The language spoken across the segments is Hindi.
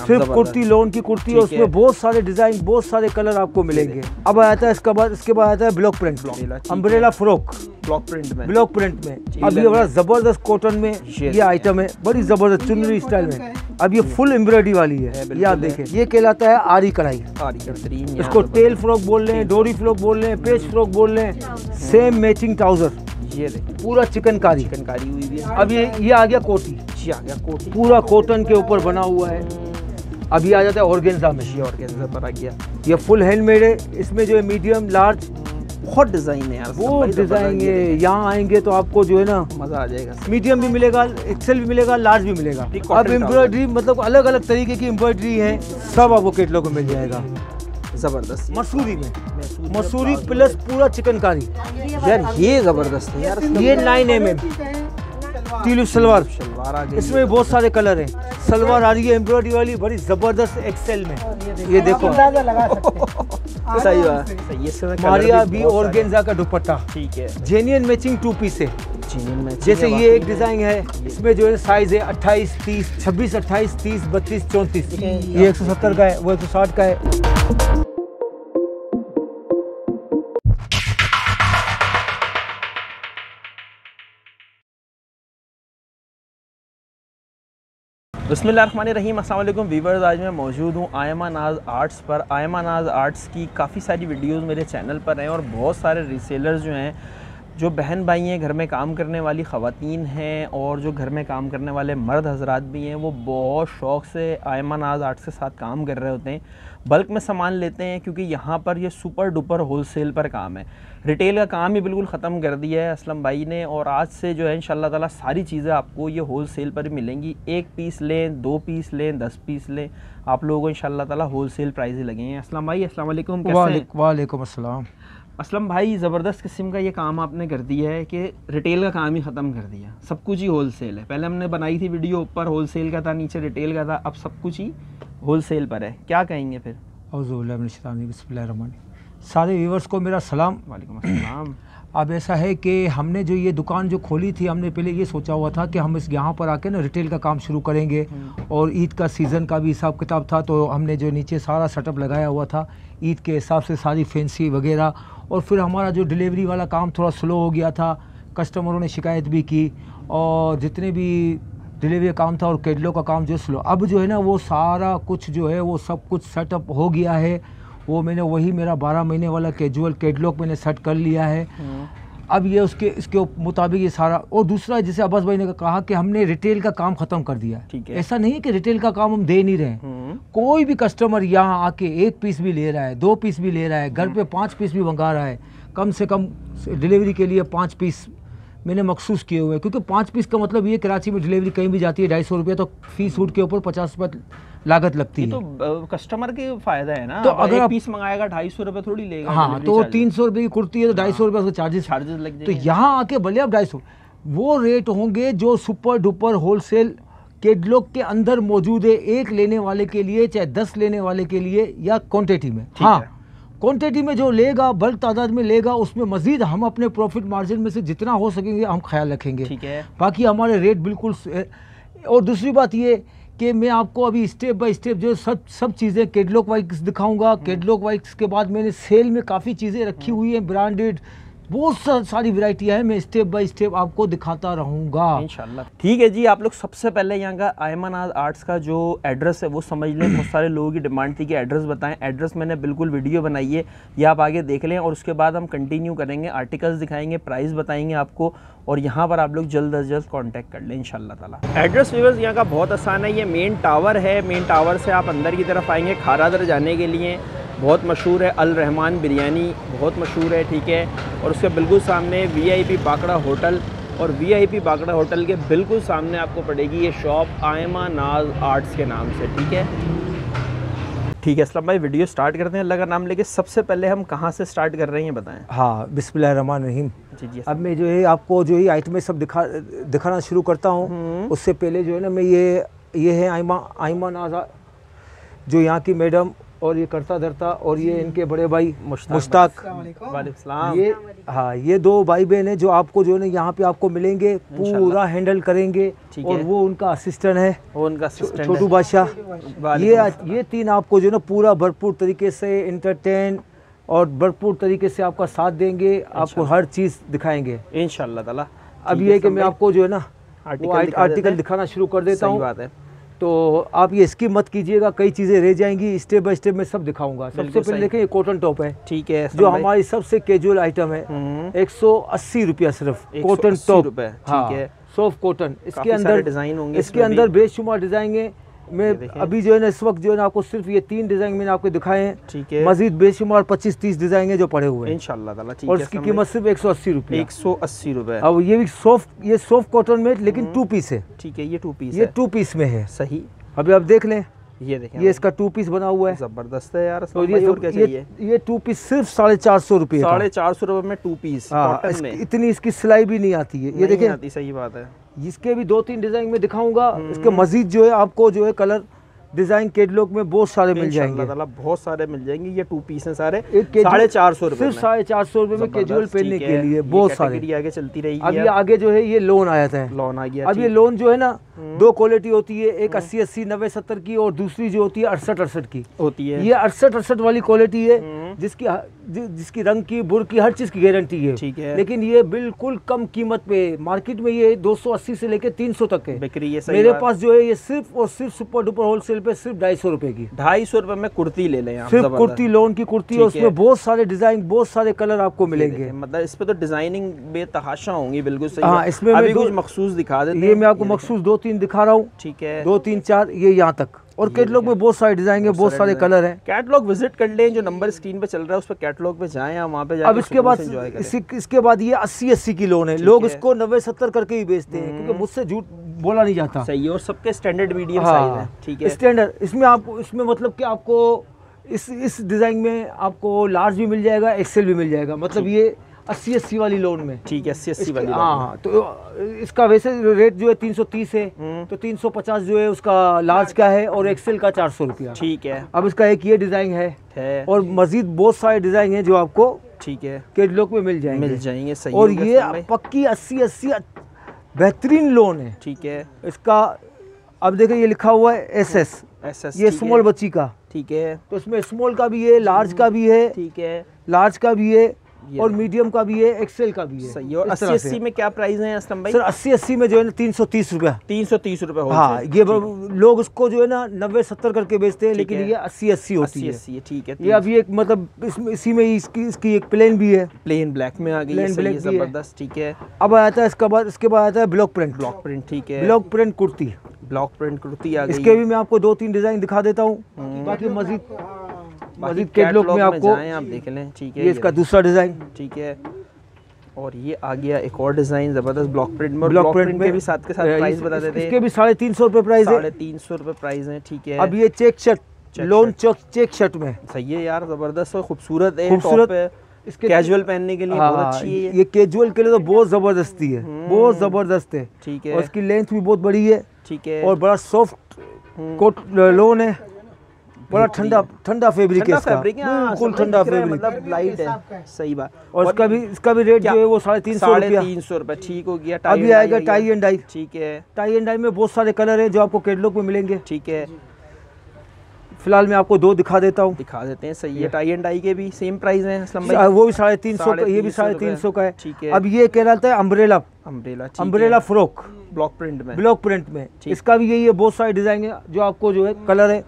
सिर्फ कुर्ती, लोन की कुर्ती है, उसमें बहुत सारे डिजाइन, बहुत सारे कलर आपको मिलेंगे। अब आता है इसके बाद आता है block print, umbrella frock block print में। अब ये बड़ा जबरदस्त कॉटन में ये आइटम है, बड़ी जबरदस्त चुनरी स्टाइल में। अब ये फुल एम्ब्रॉयडरी वाली है, ये आप देखें, ये कहलाता है आरी कढ़ाई। इसको टेल फ्रॉक बोल रहे हैं, डोरी फ्रॉक बोल रहे हैं, पेच फ्रॉक बोल रहे हैं। सेम मैचिंग ट्राउजर, ये पूरा चिकनकारी हुई है। अब ये आ गया कोटी, पूरा कॉटन के ऊपर बना हुआ है। अब ये आ जाता है ऑर्गेन्जा में, ये ऑर्गेन्जा पर आ गया। ये फुल हैंडमेड है, इसमें जो है मीडियम लार्ज बहुत डिजाइन है यार, बहुत डिजाइन है। यहाँ आएंगे तो आपको जो है ना मजा आ जाएगा। मीडियम भी मिलेगा, एक्सेल भी मिलेगा, लार्ज भी मिलेगा। अब एम्ब्रॉयडरी मतलब अलग अलग तरीके की एम्ब्रॉयडरी है, सब आपको कैटलॉग में मिल जाएगा। जबरदस्त मसूरी में, मसूरी प्लस पूरा चिकनकारी यार, ये जबरदस्त है यार। ये 9 mm तीलू सलवार आ गई, इसमें बहुत सारे कलर हैं। सलवार आ रही है एम्ब्रॉयडरी वाली, बड़ी जबरदस्त एक्सेल में। ये देखो सही बात, मारिया भी ऑर्गेन्जा का दुपट्टा, ठीक है। जेन्युइन मैचिंग 2 पीस है। जैसे ये एक डिजाइन है, इसमें जो है साइज है 28, 30, 26, 28, 30, 32, 34। ये 170 का है, वो 160 का है। बिस्मिल्लाहिर्रहमानिर्रहीम, अस्सलाम वालेकुम वीवर्स। आज मैं मौजूद हूँ आयमा नाज आर्ट्स पर। आयमा नाज आर्ट्स की काफ़ी सारी वीडियोस मेरे चैनल पर हैं और बहुत सारे रीसेलर्स जो हैं, जो बहन भाई हैं, घर में काम करने वाली ख़वातीन हैं और जो घर में काम करने वाले मर्द हजरात भी हैं, वो बहुत शौक़ से आयमा नाज आर्ट्स के साथ काम कर रहे होते हैं। बल्क में सामान लेते हैं क्योंकि यहाँ पर ये सुपर डुपर होलसेल पर काम है। रिटेल का काम ही बिल्कुल ख़त्म कर दिया है असलम भाई ने, और आज से जो है इंशाल्लाह ताला सारी चीज़ें आपको ये होलसेल पर मिलेंगी। 1 पीस लें, 2 पीस लें, 10 पीस लें, आप लोगों को इंशाल्लाह ताला होलसेल प्राइस ही लगेंगे। असलम भाई, अस्सलाम वालेकुम। वालेकुम अस्सलाम। असलम भाई, ज़बरदस्त किस्म का ये काम आपने कर दिया है कि रिटेल का काम ही ख़त्म कर दिया, सब कुछ ही होलसेल है। पहले हमने बनाई थी वीडियो, ऊपर होलसेल का था, नीचे रिटेल का था, अब सब कुछ ही होलसेल पर है। क्या कहेंगे फिर? बिस्मिल्लाहिर्रहमानिर्रहीम। सारे व्यूअर्स को मेरा सलाम। वालेकुम अस्सलाम। अब ऐसा है कि हमने जो ये दुकान जो खोली थी, हमने पहले ये सोचा हुआ था कि हम इस यहाँ पर आके ना रिटेल का काम शुरू करेंगे, और ईद का सीज़न का भी हिसाब किताब था, तो हमने जो नीचे सारा सेटअप लगाया हुआ था ईद के हिसाब से, सारी फैंसी वगैरह। और फिर हमारा जो डिलीवरी वाला काम थोड़ा स्लो हो गया था, कस्टमरों ने शिकायत भी की, और जितने भी डिलीवरी का काम था और कैटलॉग का काम जो स्लो, अब जो है ना वो सारा कुछ जो है वो सब कुछ सेटअप हो गया है। वो मैंने वही मेरा 12 महीने वाला कैजुअल कैटलॉग मैंने सेट कर लिया है। अब ये इसके मुताबिक ये सारा। और दूसरा, जैसे अब्बास भाई ने कहा कि हमने रिटेल का काम ख़त्म कर दिया है। ऐसा नहीं है कि रिटेल का काम हम दे नहीं रहे हैं। कोई भी कस्टमर यहाँ आके 1 पीस भी ले रहा है, 2 पीस भी ले रहा है, घर पे 5 पीस भी मंगा रहा है, कम से कम डिलीवरी के लिए 5 पीस मैंने मखसूस किए हुए हैं। क्योंकि 5 पीस का मतलब ये, कराची में डिलीवरी कहीं भी जाती है 250 रुपये, तो फी सूट के ऊपर 50 रुपये लागत लगती है। तो कस्टमर के फायदा है ना, तो अगर एक पीस मंगाएगा 250 रुपये थोड़ी लेगा। हाँ, तो 300 रुपये की कुर्ती है तो 250 रुपये उसके चार्जेस लग जाएंगे। तो यहाँ आके भले आप 250 वो रेट होंगे जो सुपर डुपर होलसेल कैटलॉग के अंदर मौजूद है, एक लेने वाले के लिए, चाहे 10 लेने वाले के लिए, या क्वान्टिटी में। हाँ, क्वांटिटी में जो लेगा, बल्क तादाद में लेगा, उसमें मजीद हम अपने प्रॉफिट मार्जिन में से जितना हो सकेंगे हम ख्याल रखेंगे। ठीक है। बाकी हमारे रेट बिल्कुल। और दूसरी बात ये कि मैं आपको अभी स्टेप बाय स्टेप जो सब चीज़ें कैटलॉग वाइज दिखाऊंगा। कैटलॉग वाइज के बाद मैंने सेल में काफ़ी चीज़ें रखी हुई हैं, ब्रांडेड बहुत सारी वैरायटियाँ हैं, मैं स्टेप बाय स्टेप आपको दिखाता रहूँगा इंशाल्लाह। ठीक है जी, आप लोग सबसे पहले यहाँ का आयमा नाज आर्ट्स का जो एड्रेस है वो समझ लें। बहुत सारे लोगों की डिमांड थी कि एड्रेस बताएं। एड्रेस मैंने बिल्कुल वीडियो बनाई है, ये आप आगे देख लें, और उसके बाद हम कंटिन्यू करेंगे, आर्टिकल्स दिखाएंगे, प्राइस बताएंगे आपको, और यहाँ पर आप लोग जल्द अज जल्द कॉन्टैक्ट कर लें इंशाल्लाह ताला। एड्रेस व्यूअर्स यहाँ का बहुत आसान है, ये मेन टावर है। मेन टावर से आप अंदर की तरफ आएंगे, खारादर जाने के लिए बहुत मशहूर है, अल रहमान बिरयानी बहुत मशहूर है, ठीक है। और उसके बिल्कुल सामने VIP बाकड़ा होटल, और VIP बाकड़ा होटल के बिल्कुल सामने आपको पड़ेगी ये शॉप आयमा नाज आर्ट्स के नाम से, ठीक है। ठीक है असलम भाई, वीडियो स्टार्ट करते हैं अल्लाह का नाम लेके। सबसे पहले हम कहाँ से स्टार्ट कर रहे हैं बताएं। हाँ, बिस्मिल्लाहिर्रहमानिर्रहीम। जी। अब मैं जो है आपको जो ये आइटमें सब दिखाना शुरू करता हूँ। उससे पहले जो है ना, मैं ये है आयमा नाज, जो यहाँ की मैडम और ये करता धरता, और ये इनके बड़े भाई मुश्ताक। मुश्ताक। सलाम। ये हाँ, ये दो भाई बहन है जो आपको जो है ना यहाँ पे आपको मिलेंगे, पूरा हैंडल करेंगे। और वो उनका असिस्टेंट है, वो उनका असिस्टेंट छोटू बादशाह। ये तीन आपको जो है ना पूरा भरपूर तरीके से इंटरटेन और भरपूर तरीके से आपका साथ देंगे, आपको हर चीज़ दिखाएंगे इंशाल्लाह ताला। अब ये कि मैं आपको जो है ना आर्टिकल दिखाना शुरू कर देता हूँ। बात है। तो आप ये स्किप मत कीजिएगा, कई चीज़ें रह जाएंगी, स्टेप बाय स्टेप में सब दिखाऊंगा। सबसे पहले देखें ये कॉटन टॉप है, ठीक है, जो हमारी सबसे कैजुअल आइटम है। 180 रुपया सिर्फ कॉटन टॉप, ठीक है, सॉफ्ट कॉटन। इसके अंदर डिजाइन होंगे, इसके अंदर बेशुमार डिजाइन है। मैं अभी जो है ना इस वक्त जो है ना आपको सिर्फ ये 3 डिजाइन मैंने आपको दिखाए हैं, ठीक है। मजीद बेशुमार 25-30 डिजाइन है जो पड़े हुए हैं इंशाल्लाह ताला, ठीक है। और इसकी कीमत सिर्फ 180 रुपये। 180 रुपए। अब ये भी सॉफ्ट कॉटन में, लेकिन 2 पीस है, ठीक है, ये 2 पीस ये 2 पीस में है। सही। अभी आप देख लें, ये देखें, ये इसका 2 पीस बना हुआ है, जबरदस्त है यार। तो ये 2 पीस सिर्फ 450 रुपये, 450 रुपए में 2 पीस कॉटन में। इतनी इसकी सिलाई भी नहीं आती है, ये देखें। सही बात है। इसके भी 2-3 डिजाइन में दिखाऊंगा। इसके मजीद जो है आपको जो है कलर डिजाइन कैटलॉग में बहुत सारे मिल जाएंगे, बहुत सारे मिल जाएंगे। ये 2 पीस हैं सारे, 450 रुपए, सिर्फ 450 रुपए में कैजुअल पहनने के लिए बहुत सारे। आगे चलती रही। अब ये आगे जो है ये लोन आया था, लोन आ गया। अब ये लोन जो है ना 2 क्वालिटी होती है, एक 80-80, 90-70 की, और दूसरी जो होती है 68-68 की होती है। ये 68-68 वाली क्वालिटी है, जिसकी रंग की, बुर की, हर चीज की गारंटी है, ठीक है। लेकिन ये बिल्कुल कम कीमत पे, मार्केट में ये 280 से लेके 300 तक है बिक्री है। मेरे पास जो है ये सिर्फ और सिर्फ सुपर डुपर होलसेल पे सिर्फ 250 रुपए की, 250 रुपए में कुर्ती ले लें, सिर्फ कुर्ती, लोन की कुर्ती है। उसमें बहुत सारे डिजाइन, बहुत सारे कलर आपको मिलेंगे। मतलब इस पे तो डिजाइनिंग बेतहाशा होंगी, बिल्कुल सही। हाँ, इसमें अभी कुछ मखसूस दिखा देते हैं। ये मैं आपको मखसूस 2-3 दिखा रहा हूँ, ठीक है, 2-3-4 ये यहाँ तक। और कैटलॉग में बहुत सारे डिजाइन है, बहुत सारे कलर हैं। कैटलॉग विजिट कर लें, जो नंबर स्क्रीन पे चल रहा है उस पर कैटलॉग पे जाएं, आप वहाँ पे जाके अब इसके बाद ये 80-80 की लोन है। लोग इसको 90-70 करके ही बेचते हैं, क्योंकि मुझसे झूठ बोला नहीं जाता। सही है, और सबके स्टैंडर्ड मीडियम साइज है, ठीक है, स्टैंडर्ड। इसमें मतलब कि आपको इस डिजाइन में आपको लार्ज भी मिल जाएगा, एक्सेल भी मिल जाएगा। मतलब ये 80-80 वाली लोन में, ठीक है, 80-80 वाली। हाँ, तो इसका वैसे रेट जो है 330 है, तो 350 जो है उसका लार्ज का है, और एक्सेल का 400 रुपया, ठीक है। अब इसका एक ये डिजाइन है, और मजीद बहुत सारे डिजाइन है जो आपको, ठीक है, कैटलॉग में मिल जाएंगे। सही। और ये पक्की 80-80 बेहतरीन लोन है, ठीक है। इसका अब देखिए ये लिखा हुआ है SS, ये स्मॉल बच्ची का, ठीक है। तो इसमें स्मॉल का भी है, लार्ज का भी है, ठीक है, लार्ज का भी है, और मीडियम का भी है, एक्सेल का भी है। सही। और 80-80 में क्या प्राइस है असलम भाई? सर 80-80 में जो है ना 330 रुपया, 330 रुपये। हाँ, ये लोग उसको जो है ना 90-70 करके बेचते हैं, लेकिन ये 80-80 होती है, ठीक है। ये अभी एक मतलब इसी में इसकी एक प्लेन भी है, प्लेन ब्लैक में आ गई है, जबरदस्त, ठीक है। अब आता है इसके बाद आता है ब्लॉक प्रिंट, ठीक है, block print kurti, block print kurti आ गई। इसके भी मैं आपको 2-3 डिजाइन दिखा देता हूँ, बाकी मजीद कैटलॉग में आपको आप देख लें, ठीक है। ये इसका दूसरा डिजाइन, ठीक है। और ये आ गया एक और डिजाइन जबरदस्त ब्लॉक प्रिंट में, ब्लॉक प्रिंट के भी साथ प्राइस बता देते हैं। इसके भी 350 रुपये प्राइस है, 350 रुपये प्राइस है, ठीक है। अब ये check shirt, lawn check shirt में, सही है यार, जबरदस्त और खूबसूरत है, खूबसूरत। इसके कैजुअल पहनने के लिए बहुत अच्छी है ये कैजुअल के लिए तो बहुत जबरदस्ती है, बहुत जबरदस्त है, ठीक है। और इसकी लेंथ भी बहुत बड़ी है, ठीक है, और बड़ा सॉफ्ट कोट लोन है, बड़ा ठंडा फैब्रिक है इसका, बिल्कुल ठंडा फैब्रिक, मतलब लाइट है, सही बात। और इसका भी रेट जो है वो 350 रुपये, ठीक हो गया। अभी आएगा टाई एंड डाई, ठीक है। टाई एंड डाई में बहुत सारे कलर है जो आपको कैटलॉग में मिलेंगे, ठीक है। फिलहाल मैं आपको 2 दिखा देता हूँ, दिखा देते हैं, सही है। टाई एंड डाई के भी सेम प्राइस हैं असलम भाई, वो भी 350 का, ये भी 350 का है, ठीक है। अब ये कहलाता है अम्ब्रेला फ्रॉक, ब्लॉक प्रिंट में, इसका भी यही है, बहुत सारे डिजाइन है जो आपको जो है कलर है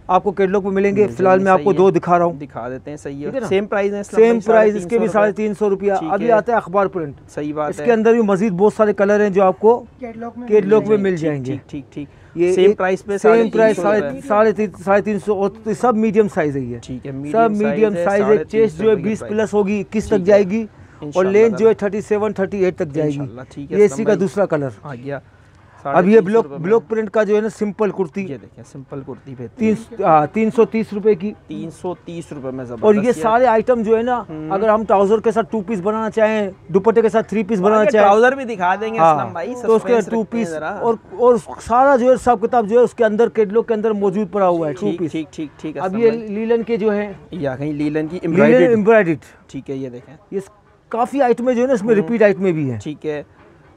आपको कैटलॉग में मिलेंगे। फिलहाल मैं आपको 2 दिखा रहा हूँ, दिखा देते हैं, सही है। सेम प्राइस है, सेम प्राइस, इसके भी 350 रुपया। अभी आता है अखबार प्रिंट, सही बात है। इसके अंदर भी मजीद बहुत सारे कलर हैं जो आपको कैटलॉग में मिल जाएंगे, ठीक। ये सेम प्राइस पे, सेम प्राइस 350, और सब मीडियम साइज है, ठीक है, सब मीडियम साइज है। चेस्ट जो है 20+ होगी, 21 तक जाएगी, और लेंथ जो है 37-38 तक जाएगी। ये इसी का दूसरा कलर आ गया। अब ये ब्लॉक प्रिंट का जो है ना सिंपल कुर्ती, ये देखें सिंपल कुर्ती पे 330 रुपए की, 330 रुपए में जबरदस्त। और ये सारे आइटम जो है ना, अगर हम ट्राउजर के साथ 2 पीस बनाना चाहें, दुपट्टे के साथ 3 पीस बनाना चाहें, ट्राउजर भी दिखा देंगे असलम भाई, तो उसके 2 पीस और सारा जो है सब किताब जो है उसके अंदर कैटलॉग के अंदर मौजूद पड़ा हुआ है 2 पीस। ठीक। अब ये लीलन के जो है, या कहीं लीलन की एम्ब्रॉयडर्ड, ठीक है, ये देखें ये काफी आइटम जो है ना इसमें रिपीट आइटम भी है, ठीक है।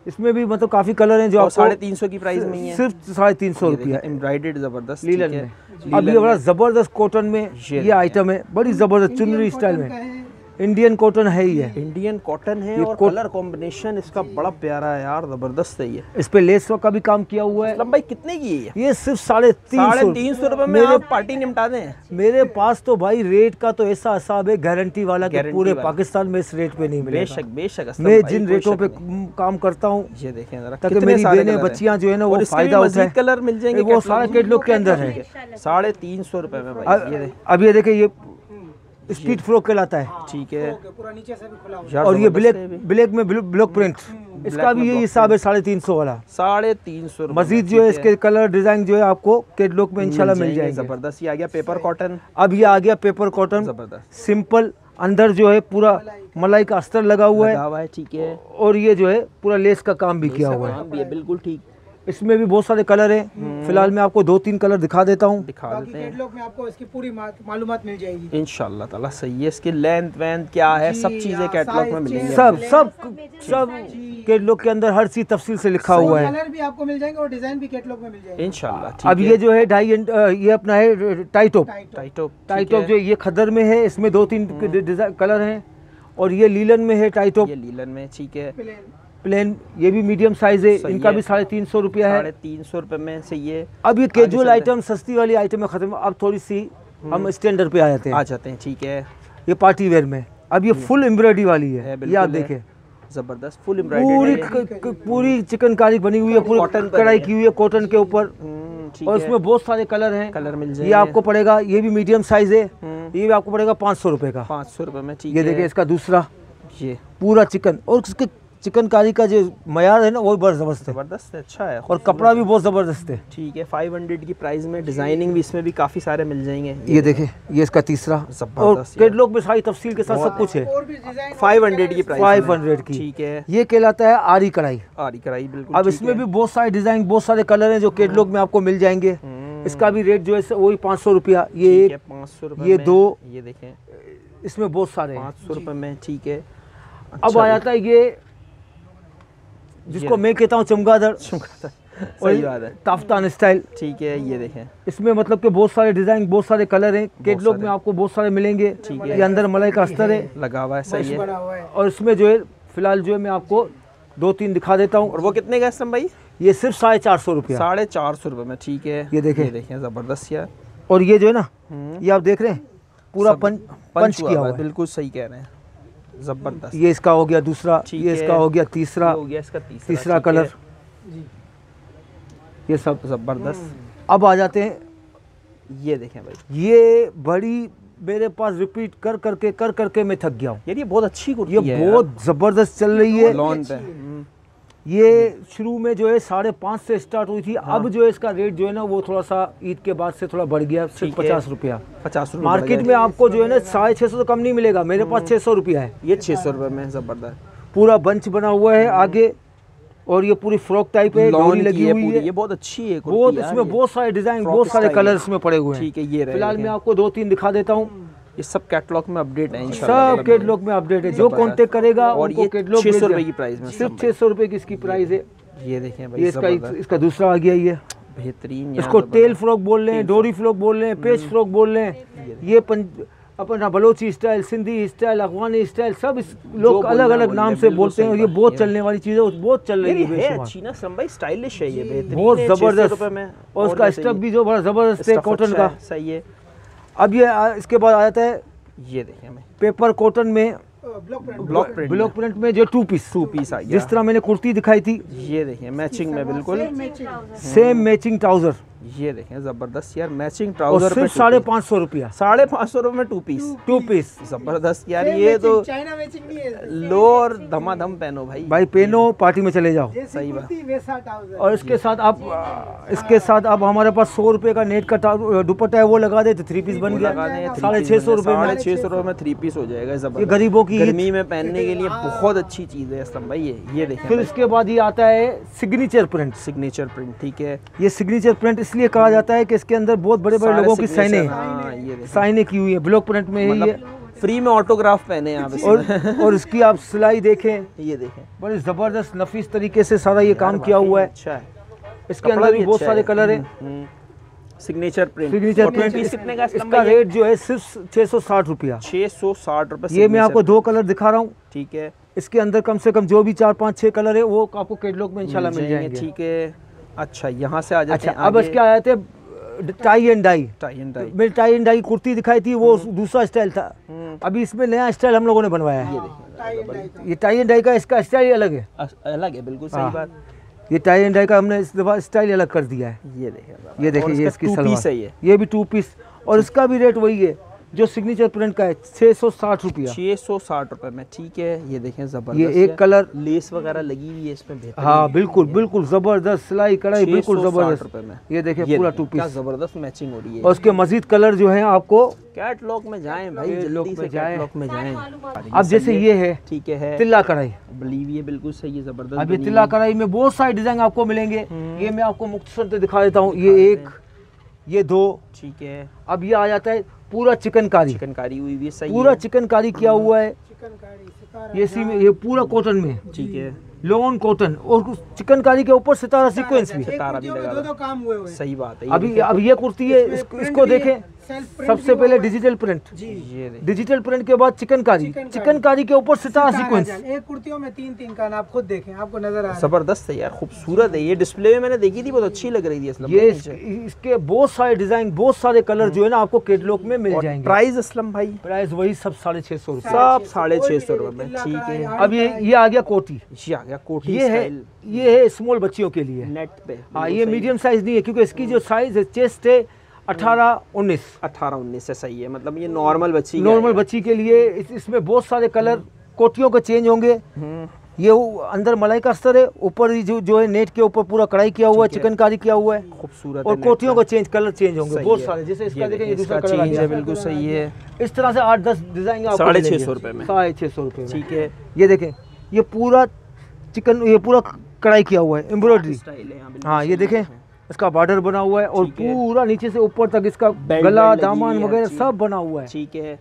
इसमें भी मतलब काफी कलर हैं जो आपको 350 की प्राइस में ही है, सिर्फ 350 रुपया एम्ब्रॉयडर्ड जबरदस्त लीलन में। अब ये बड़ा जबरदस्त कॉटन में ये आइटम है, बड़ी जबरदस्त चुनरी स्टाइल में, इंडियन कॉटन है ही है, इंडियन कॉटन है, और कलर कॉम्बिनेशन इसका बड़ा प्यारा है यार, जबरदस्त है ये। इस पे लेस का भी काम किया हुआ है। भाई कितने की है ये सिर्फ 350 रुपए में आप पार्टी निपटा दें। मेरे पास तो भाई रेट का तो ऐसा हिसाब है गारंटी वाला कि पूरे पाकिस्तान में इस रेट पे नहीं मिलेगा। बेशक मैं जिन रेटों पे काम करता हूँ, ये देखें जरा, ताकि मेरी बहनें बच्चियाँ जो है ना वो फायदा उठाए। कलर मिल जाएंगे, वो सारा कैटलॉग के अंदर है। 350 रुपए में भाई। अब ये देखिए, ये स्पीड फ्रॉक कहलाता है, ठीक है, पूरा नीचे से भी खुला हुआ, और ये ब्लैक में ब्लॉक प्रिंट, इसका भी यही हिसाब है 350 वाला। 350 मजीद जो है इसके कलर डिजाइन जो है आपको कैटलॉग में इंशाल्लाह मिल जाएंगे। जबरदस्त। ये आ गया पेपर कॉटन, अब ये आ गया पेपर कॉटन, जबरदस्त सिंपल, अंदर जो है पूरा मलाई का अस्तर लगा हुआ है, ठीक है, और ये जो है पूरा लेस का काम भी किया हुआ है, बिल्कुल ठीक। इसमें भी बहुत सारे कलर हैं। फिलहाल मैं आपको 2-3 कलर दिखा देता हूँ, दिखा देते हैं। कैटलॉग में आपको इसकी पूरी मालूमात मिल जाएगी इंशाल्लाह ताला। सही है, इसकी लेंथ वेंथ क्या है, सब चीजें कैटलॉग में मिलेंगी, सब कैटलॉग के अंदर हर चीज तफसील से लिखा हुआ है। कलर भी आपको मिल जाएंगे और डिजाइन भी कैटलॉग में मिल जाएंगे इंशाल्लाह। अब ये जो है ये अपना है टाइटॉप जो ये खदर में है, इसमें 2-3 कलर हैं, और ये लीलन में है टाइटॉप, ये लीलन में, ठीक है, प्लेन, ये भी मीडियम साइज है, इनका भी 350 रुपया है। 350 रुपए में से ये। अब ये कैजुअल आइटम, सस्ती वाली आइटम है खत्म, अब थोड़ी सी हम स्टैंडर्ड पे आ जाते हैं, ठीक है। ये पार्टी वेयर में, अब ये फुल एम्ब्रॉयडरी वाली है, ये आप देखें, जबरदस्त फुल एम्ब्रॉयडरी, पूरी चिकनकारी बनी हुई है, पूरी कढ़ाई की हुई है कॉटन के ऊपर, और इसमें बहुत सारे कलर हैं, कलर मिल जाएंगे। ये आपको पड़ेगा, ये भी मीडियम साइज है, ये भी आपको पड़ेगा 500 रुपए का, 500 रुपए में, ठीक है। ये देखिए इसका दूसरा, ये पूरा चिकन, और उसके चिकनकारी का जो मयार है ना वो बहुत जबरदस्त है, अच्छा है, और कपड़ा भी बहुत जबरदस्त है, ठीक है। 500 की प्राइस में डिजाइनिंग भी इसमें भी काफी सारे मिल जाएंगे। ये देखें, ये इसका तीसरा, और कैटलॉग में सारी तफसील के साथ सब कुछ है। 500 की प्राइस, 500 की, ठीक है। ये कहलाता है आरी कढ़ाई, बिल्कुल। अब इसमें भी बहुत सारे डिजाइन, बहुत सारे कलर हैं जो कैटलॉग में आपको मिल जाएंगे। इसका भी रेट जो है वही 500 रुपया, ये 500 रुपए, ये 2, ये देखें, इसमें बहुत सारे 500 रुपए में, ठीक है। अब आ जाता है ये जिसको मैं कहता हूँ चमगादड़, सही बात है, ताफ्तान स्टाइल, ठीक है। ये देखें, इसमें मतलब कि बहुत सारे डिजाइन, बहुत सारे कलर हैं, कैटलॉग में आपको बहुत सारे मिलेंगे, ठीक है। ये अंदर मलाई का अस्तर है लगा हुआ है, सही है, और इसमें जो है फिलहाल जो है मैं आपको 2-3 दिखा देता हूँ। और वो कितने का है भाई? ये सिर्फ 450 रुपया, 450 रुपए में, ठीक है। ये देखें, जबरदस्त यार। और ये जो है ना, ये आप देख रहे हैं पूरा पंच किया हुआ है, बिल्कुल सही कह रहे हैं, जबरदस्त। ये इसका हो गया दूसरा, ये इसका हो गया तीसरा, हो गया इसका तीसरा कलर, ये सब जबरदस्त। अब आ जाते हैं, ये देखें भाई, ये बड़ी मेरे पास रिपीट कर करके मैं थक गया हूँ यार, ये बहुत अच्छी कुर्ती है, ये बहुत जबरदस्त चल रही है लॉन पे। ये शुरू में जो है 550 से स्टार्ट हुई थी, अब जो है इसका रेट जो है ना वो थोड़ा सा ईद के बाद से थोड़ा बढ़ गया, सिर्फ 50 रुपया। 50 रुपये मार्केट में आपको जो है ना 650 से कम नहीं मिलेगा, मेरे पास 600 रुपया है। ये 600 रुपये में, जबरदस्त, पूरा बंच बना हुआ है आगे, और ये पूरी फ्रॉक टाइप है, डोरी लगी हुई है, ये बहुत अच्छी है, बहुत, इसमें बहुत सारे डिजाइन, बहुत सारे कलर इसमें पड़े हुए हैं, ठीक है। ये फिलहाल मैं आपको 2-3 दिखा देता हूँ, ये सब कैटलॉग में अपडेट है इंशाल्लाह, सब कैटलॉग में अपडेट है, जो कांटेक्ट करेगा और ये 600 रुपए की प्राइस में, सिर्फ 600 रुपए की इसकी प्राइस है। ये देखें भाई, ये इसका दूसरा आ गया, ये बेहतरीन, इसको टेल फ्रॉक बोल रहे हैं, डोरी फ्रॉक बोल रहे हैं, पेच फ्रॉक बोल रहे हैं, ये अपना बलोची स्टाइल, सिंधी स्टाइल, अफगानी स्टाइल, सब लोग अलग अलग नाम से बोलते हैं, और ये बहुत चलने वाली चीज़ है, बहुत चल रही है, अच्छी ना भाई, स्टाइलिश है ये, बेहतरीन, बहुत जबरदस्त, और उसका स्टफ भी जो बड़ा जबरदस्त है कॉटन का, सही है। अब ये इसके बाद आ जाता है, ये देखें हमें पेपर कॉटन में ब्लॉक प्रिंट में जो 2 पीस आ गया, जिस तरह मैंने कुर्ती दिखाई थी, ये देखिए मैचिंग में, बिल्कुल सेम मैचिंग ट्राउजर, ये देखें जबरदस्त यार, मैचिंग और ट्राउजर पे सिर्फ 550 रुपया, 550 रुपए में 2 पीस। 2 पीस। जबरदस्त यार, ये तो चाइना मैचिंग नहीं है। लो और धमाधम पहनो भाई। भाई पहनो, पार्टी में चले जाओ। जैसी सही बात। कुर्ती वैसा ट्राउजर। और इसके साथ आप हमारे पास 100 रुपए का नेट का दुपट्टा है, वो लगा दे तो 3 पीस बन गया। 650 रुपए में। 650 रुपए में 3 पीस हो जाएगा। ये जबरदस्त, गरीबों की गर्मी में पहनने के लिए बहुत अच्छी चीज है असलम भाई। ये देखें फिर इसके बाद ये आता है सिग्नेचर प्रिंट। सिग्नेचर प्रिंट, ठीक है। ये सिग्नेचर प्रिंट इसलिए कहा जाता है कि इसके अंदर बहुत बड़े बड़े सारे लोगों की signature, हाँ, ये देखें। साइनें की हुई है, ब्लॉक प्रिंट में है ये। मतलब फ्री में ऑटोग्राफ पहने आप इसमें। और इसकी आप सिलाई देखें, ये देखें, बड़ी जबरदस्त नफीस तरीके से सारा ये काम किया हुआ है। अच्छा है। इसके अंदर भी बहुत सारे कलर है। Signature print. सिग्नेचर और प्रिंट पीस कितने का असलम इसका भाई? रेट जो है सिर्फ 660 रुपया। 660 रुपए। ये मैं आपको 2 कलर दिखा रहा हूँ। ठीक है, इसके अंदर कम से कम जो भी 4 5 6 कलर है वो आपको कैटलॉग में इंशाल्लाह मिल जाएंगे। ठीक है, अच्छा यहाँ से आ जाते अच्छा, हैं अब आगे। इसके आए थे tie and dye. Tie and dye. मैंने टाई एंड डाई कुर्ती दिखाई थी, वो दूसरा स्टाइल था। अभी इसमें नया स्टाइल हम लोगों ने बनवाया है। ये टाई एंड डाई का इसका स्टाइल अलग है। अलग है, बिल्कुल सही हाँ। बात। ये टाई एंड डाई का हमने इस दफा स्टाइल अलग कर दिया है। ये देखें, ये देखिए, ये इसकी पीस है सलवार, ये भी 2 पीस। और इसका भी रेट वही है जो सिग्नेचर प्रिंट का है, 660 रुपया। 660 रुपए में, ठीक है। ये देखें जबरदस्त, ये एक कलर, लेस वगैरह लगी हुई है इसमें, बेहतरीन। हाँ बिल्कुल बिल्कुल जबरदस्त सिलाई कढ़ाई, बिल्कुल 660 जबरदस्त। रुपए में। ये देखिए पूरा 2 क्या पीस। जबरदस्त मैचिंग हो रही है। और उसके मजीद कलर जो है आपको कैटलॉग में जाएं भाई, कैटलॉग जल्दी में से जाएं। कैटलॉग में जाएं। अब जैसे ये है ठीक है, तिल्ला कढ़ाई। बिलीव ये बिल्कुल सही है, जबरदस्त। अब ये बनी तिल्ला हुई। कढ़ाई में बहुत सारे डिजाइन आपको मिलेंगे। ये मैं आपको मुख्तसर से दिखा देता हूँ। ये 1, ये 2, ठीक है। अब ये आ जाता है पूरा चिकनकारी। चिकनकारी हुई भी सही पूरा है। चिकनकारी किया हुआ है। चिकनकारी, सितारा, ये इसी में, ये पूरा कॉटन में, ठीक है, लॉन कॉटन, और चिकनकारी के ऊपर सितारा सीक्वेंस भी। एक सितारा भी कुर्तियों में लगा 2-2 काम हुए हुए हैं। सही बात है। अभी अब ये कुर्ती है, इसको देखें। सेल्फ प्रिंट सबसे भी पहले हुआ है। डिजिटल प्रिंट, जी, ये देखें, डिजिटल प्रिंट के बाद चिकनकारी, चिकनकारी के ऊपर सितारा सीक्वेंस। एक कुर्तियों में 3-3 का, आप खुद देखें, आपको नजर आ रहा है। जबरदस्त है यार, खूबसूरत है। ये डिस्प्ले में मैंने देखी थी, बहुत अच्छी लग रही थी असलम ये भाई। इसके बहुत सारे डिजाइन, बहुत सारे कलर जो है ना आपको कैटलॉग में मिल जाएंगे। प्राइस असलम भाई प्राइस वही सब 650 रुपये। सब 650 रुपए में, ठीक है। अब ये आ गया कोटी। ये आ गया कोटी ये है, स्टाइल, ये है स्मॉल बच्चियों के लिए। नेट पे। हाँ, ये मीडियम साइज नहीं है क्योंकि इसकी जो साइज है चेस्ट है 18-19। 18-19 से सही है, मतलब ये नॉर्मल बच्ची नॉर्मल बच्ची के लिए इसमें बहुत सारे कलर कोटियों के चेंज होंगे। ये अंदर मलाई का अस्तर है, ऊपर जो है नेट के ऊपर पूरा कढ़ाई किया हुआ है, चिकनकारी किया हुआ है। खूबसूरत और कोटियों का चेंज, कलर चेंज होंगे सही बहुत है। सारे। जैसे इसका ये देखें, ये देखें, दूसरा इसका कलर आ चेंज गया। है, बिल्कुल सही है। इस तरह से 8-10 डिजाइन आपको 650 रुपए में। 650 रुपए में, ठीक है। ये देखें, ये पूरा ये पूरा कढ़ाई किया हुआ है, एम्ब्रॉयडरी। स्टाइल है, हाँ, बिल्कुल हाँ, ये सही देखें, है। इसका बॉर्डर बना हुआ है और ठीक है। पूरा नीचे से ऊपर तक इसका बेल्ट गला, लगी दामन हुई है, वगैरह अच्छी। सब बना हुआ है। ठीक है।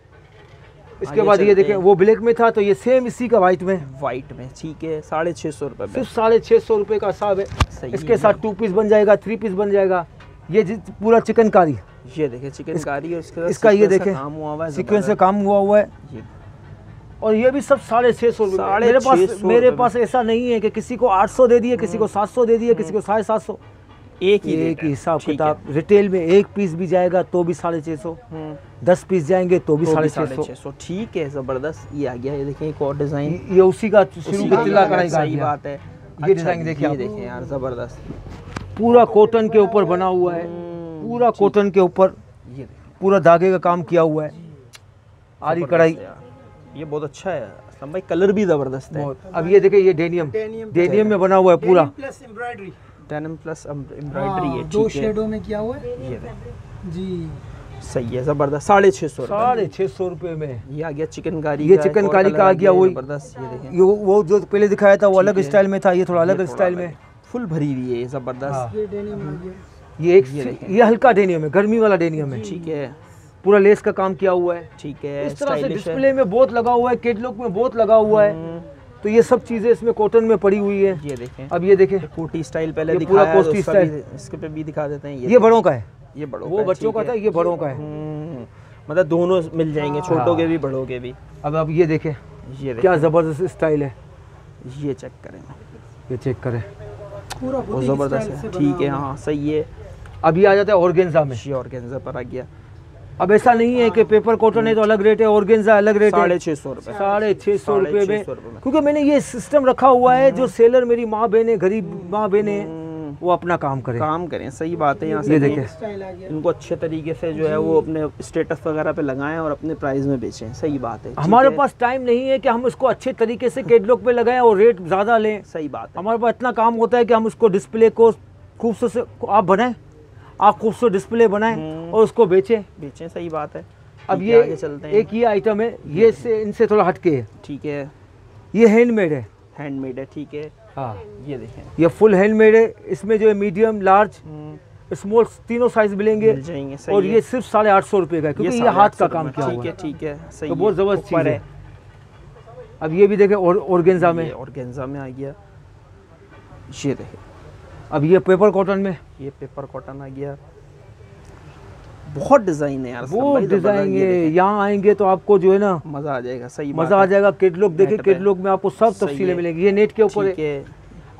इसके आगे बाद ये चलते देखें, हैं। वो ब्लैक में था तो ये सेम इसी का व्हाइट में, वाइट में, ठीक है। 650 रुपए में, सिर्फ 650 रुपए का हिसाब है। सही इसके है। साथ 2 पीस बन जाएगा, 3 पीस बन जाएगा। ये पूरा चिकनकारी, ये देखें चिकनकारी, और इसके साथ इसका ये सीक्वेंस का देखें, काम हुआ हुआ है, सीक्वेंस से जबरदस्त। काम हुआ है। ये और ये भी सब 650 रुपए। 650 मेरे रुपए पास ऐसा नहीं है कि किसी को 800 दे दिए, किसी को 700 दे दिए, किसी को 750। एक ही एक रेट ही है, हिसाब ठीक किताब। रिटेल में 1 पीस भी जाएगा तो भी 650, है। 10 पीस जाएंगे तो भी तो भी 650। 650, ठीक है, जबरदस्त। ये आ गया, ये देखें एक और डिजाइन। ये उसी का शुरू उसी के का तिल्ला है, कढ़ाई का सही गया। बात है। ये डिजाइन देखिए ये आप। देखें यार, जबरदस्त। पूरा कॉटन के ऊपर बना हुआ है, पूरा कॉटन के ऊपर ये देखें, पूरा धागे का काम किया हुआ है, आरी जबरदस्त कढ़ाई है यार। ये बहुत अच्छा है असलम भाई, कलर भी जबरदस्त है। बहुत। अब ये देखिए, ये डेनियम डेनियम में बना हुआ है पूरा। Plus embroidery, denim plus embroidery है, 2 ठीक है। शेडों में किया हुआ है। ये देखें, जी, सही है, जबरदस्त। 650 रुपए। 650 रुपए में। ये आ गया चिकनकारी, ये का एक और चिकनकारी कलर का आ गया, वही जबरदस्त। ये देखें, ये वो जो पहले दिखाया था वो अलग ठीक है। स्टाइल में था, ये थोड़ा अलग ये स्टाइल थोड़ा में। फुल भरी हुई है, ये जबरदस्त। हाँ। ये डेनिम आ गया। ये हल्का डेनियम है, गर्मी वाला डेनियम है। ठीक है, पूरा लेस का काम किया हुआ है। ठीक है। इस तरह से स्टाइलिश है। डिस्प्ले में बहुत लगा हुआ है, कैटलॉग में बहुत लगा हुआ है। तो ये सब चीजें इसमें कॉटन में पड़ी हुई है। ये देखें, अब ये देखें, कोटी स्टाइल पहले ये पूरा दिखाया है, तो कोटी उसका स्टाइल। भी इसके पे भी दिखा देते हैं। ये बड़ों का है, ये बड़ों वो का है, बच्चों ठीक का था, है। ये बड़ों का है। मतलब दोनों मिल जाएंगे, छोटों हाँ। के भी बड़ों के भी। अब ये देखें, ये क्या देखें, जबरदस्त स्टाइल है, ये चेक करें, ये चेक करें। पूरा वो जबरदस्त है, ठीक है। हाँ, सही है। अब ये आ जाता है ऑर्गेन्जा में। ये ऑर्गेन्जा पर आ गया। अब ऐसा नहीं है कि पेपर कॉटन है तो अलग रेट है, ऑर्गेन्जा अलग रेट है। 650 रुपए। 650 रुपए में, 650 रुपए में। क्योंकि मैंने ये सिस्टम रखा हुआ है, जो सेलर मेरी माँ बहनें, गरीब माँ बहनें, वो अपना काम करें। काम करें, सही बात है। यहाँ से ये देखें, स्टाइल आ गया। इनको अच्छे तरीके से जो है वो अपने स्टेटस वगैरह पे लगाएं और अपने प्राइस में बेचें, सही बात है। ठीक हमारे है? पास टाइम नहीं है कि हम इसको अच्छे तरीके से कैटलॉग पे लगाएं और रेट ज़्यादा लें। सही बात है। हमारे पास इतना काम होता है कि हम उसको डिस्प्ले को खूबसूरत से आप बनाएं, आप खूबसूरत डिस्प्ले बनाएं और उसको बेचें। बेचें, सही बात है। अब ठीक ये है, आगे चलते हैं। एक ये आइटम है, ये से इनसे थोड़ा हटके है, ठीक है, ये हैंडमेड है। हैंडमेड है। ठीक है, हाँ, ये देखें, ये फुल हैंडमेड है। इसमें जो है मीडियम, लार्ज, स्मॉल तीनों साइज मिलेंगे मिल जाएंगे। सही और है। ये सिर्फ 850 रुपये का है, क्योंकि ये हाथ का काम किया हुआ ठीक है। है, ठीक है, सही तो है। बहुत ज़बरदस्त ऊपर चीज़ है। अब ये भी देखें ऑर्गेन्जा में, और गेंजा में आ गया। ये देखें, अब ये पेपर कॉटन में, ये पेपर कॉटन आ गया। बहुत डिजाइन है यार, वो सब भाई डिजाइन जबरदस्त। ये है। देखें, यहाँ आएंगे तो आपको जो है ना मजा आ जाएगा। सही बात मजा आ है। जाएगा। कैटलॉग देखे, नेट पे। कैटलॉग में आपको सब सही तफसीलें है। मिलेंगी। ये नेट के ऊपर ठीक है। है,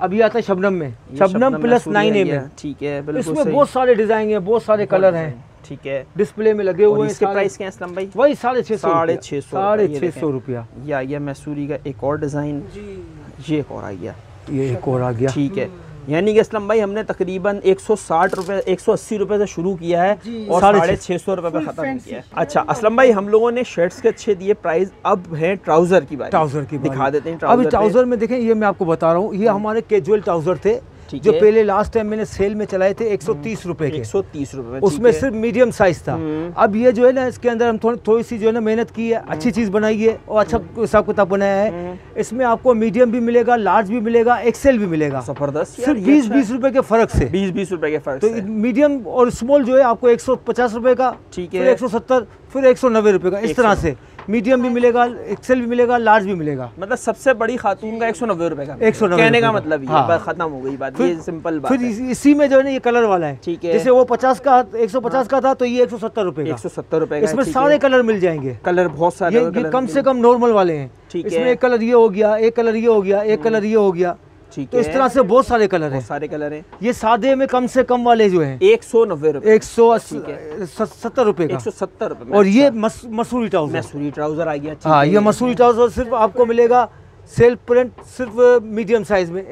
अब ये आता है शबनम में, ये शबनम प्लस मैसूरी 9A आ में। गया। ठीक है, बिल्कुल इसमें सही। बहुत सारे डिजाइन है, बहुत सारे कलर हैं, ठीक है। डिस्प्ले में लगे और हुए हैं। इसके सारे- प्राइस क्या है असलम भाई? वही 650 650 650 रुपया। ये आ गया मैसूरी का एक और डिजाइन। जी। ये एक और आ गया। ये एक और आ गया। ठीक है, यानी कि असलम भाई हमने तकरीबन 160 रुपए 180 रुपए से शुरू किया है जी। और 650 रुपए पे Full खत्म fancy। किया है। अच्छा असलम भाई, हम लोगों ने शर्ट्स के अच्छे दिए प्राइस, अब है ट्राउजर की बात। ट्राउजर की बारी। दिखा देते हैं अभी ट्राउजर। ट्राउजर में देखें, ये मैं आपको बता रहा हूँ, ये हमारे कैजुअल ट्राउजर थे ठीक जो है। पहले लास्ट टाइम मैंने सेल में चलाए थे 130 रुपए के। 130 रुपए। उसमें सिर्फ मीडियम साइज था। अब ये जो है ना, इसके अंदर हम थोड़ी सी जो है ना मेहनत की है, अच्छी चीज़ बनाई है और अच्छा हिसाब किताब बनाया है। इसमें आपको मीडियम भी मिलेगा, लार्ज भी मिलेगा, एक्सेल भी मिलेगा, जबरदस्त। सिर्फ 20-20 रुपए के फर्क से। 20 रुपए के फर्क तो से। मीडियम और स्मॉल जो है आपको 150 रुपए का, ठीक फिर है। 170, फिर 190 रुपए का, इस तरह से। मीडियम भी मिलेगा, एक्सेल भी मिलेगा, लार्ज भी मिलेगा। मतलब सबसे बड़ी खातून का 190 रुपए का। 190 कहने का रुपए का। मतलब ये हाँ। बात खत्म हो गई बात। फिर- ये सिंपल बात फिर है। इसी में जो है ना ये कलर वाला है। ठीक है। जैसे वो 50 का 150 का था, तो ये 170 रुपए का। 170 रुपए का। इसमें ठीक सारे है। कलर मिल जाएंगे। कलर बहुत सारे ये कलर कम से कम नॉर्मल वाले हैं। ठीक इसमें है। एक कलर ये हो गया, एक कलर ये हो गया, एक कलर ये हो गया। ठीक तो है। इस तरह से बहुत सारे कलर हैं। बहुत सारे कलर हैं। ये सादे में कम से कम वाले जो हैं 190 रुपए। 170 रुपए का। 170 रुपए में। और ये अच्छा। मसूरी ट्राउजर। मैसूरी ट्राउजर आ गया। ठीक हाँ, है। ये मसूरी ट्राउजर सिर्फ आपको मिलेगा सेल्फ प्रिंट, सिर्फ मीडियम साइज में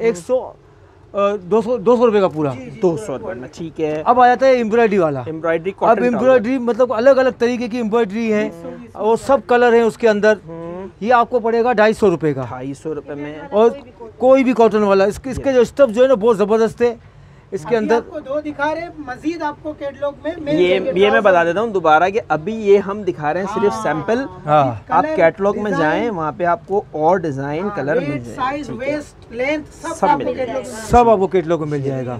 200 रुपए का पूरा। 200 रुपए में। ठीक है। अब आ जाता है एम्ब्रॉयडरी वाला। एम्ब्रॉयडरी अब कॉटन एम्ब्रॉयडरी मतलब अलग अलग तरीके की एम्ब्रॉयडरी है और सब कलर हैं उसके अंदर। ये आपको पड़ेगा 250 रुपए का। 250 रुपए में। और कोई भी कॉटन वाला, इसके जो स्टफ जो है ना बहुत ज़बरदस्त है। इसके अभी अंदर आपको दो दिखा रहे, मजीद आपको कैटलॉग में मिल ये जाएंगे मैं बता trouser। देता हूँ दोबारा कि अभी ये हम दिखा रहे हैं सिर्फ सैंपल। हाँ, आप कलर, कैटलॉग में डिजाइन, जाएं, वहाँ पे आपको और डिजाइन कलर मिल वेट, जाएंगे। साइज, ठीक है। वेस्ट, लेंथ सब सब आपको मिल कैटलॉग में सब आपको कैटलॉग में मिल जाएगा।